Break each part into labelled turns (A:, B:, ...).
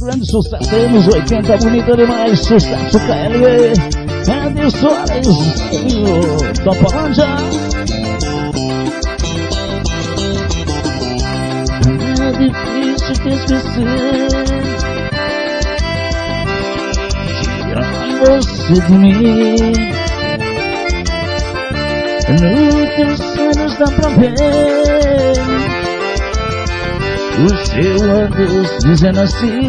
A: Grande sucesso aí nos 80, bonito demais, sucesso KLB, Edson Soares e o Topolândia. É difícil te esquecer, tirar você de mim. Nos teus sonhos dá pra ver o seu adeus dizendo assim.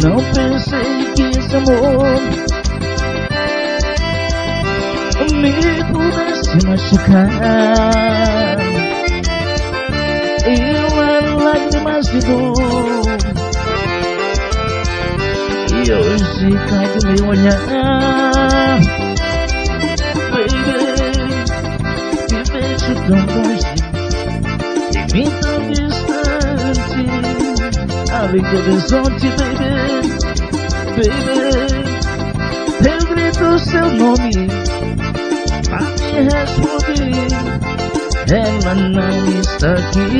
A: Não pensei que esse amor me pudesse machucar. Eu era lágrimas de dor e hoje cai do meu olhar. Baby, te vejo tão longe, mim tão distante, além do horizonte, baby, baby. Eu grito seu nome, pra me responder, ela não está aqui.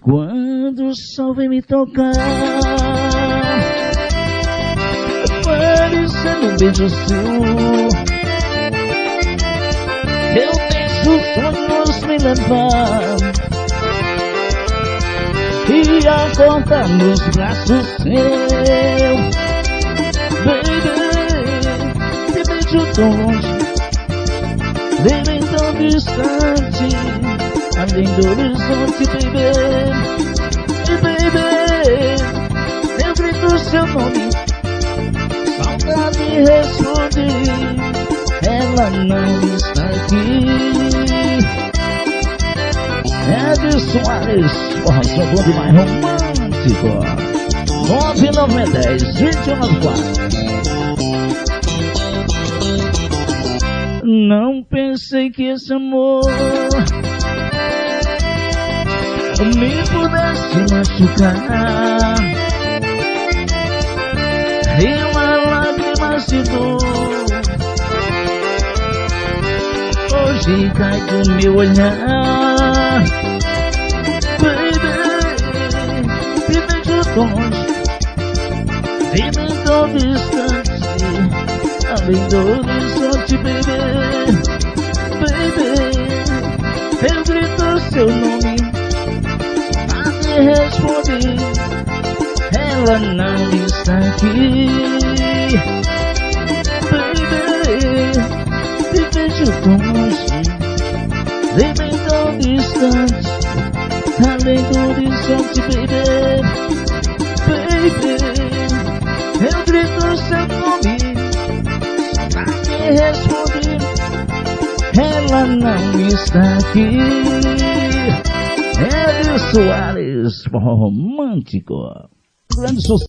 A: Quando o sol vem me tocar, parecendo um beijo seu, eu deixo os sonhos me levar e acordar nos braços seus. Baby, te vejo tão longe, bem tão distante, além do horizonte, baby. E baby, eu grito seu nome, saudade responde, ela não está aqui. Edson Soares, formação bom demais, romântico. 99110-2194. Não pensei que esse amor me pudesse machucar. E uma lágrima de dor hoje cai do meu olhar. Baby, te vejo tão longe, vivo tão distante, além do horizonte, baby, baby. Eu grito seu nome, pra me responder, ela não está aqui. Baby, te vejo tão longe, bem tão distante, além do horizonte, baby, baby. Eu grito seu nome, pra me responder, ela não está aqui. Edson Soares, romântico. Grande sucesso.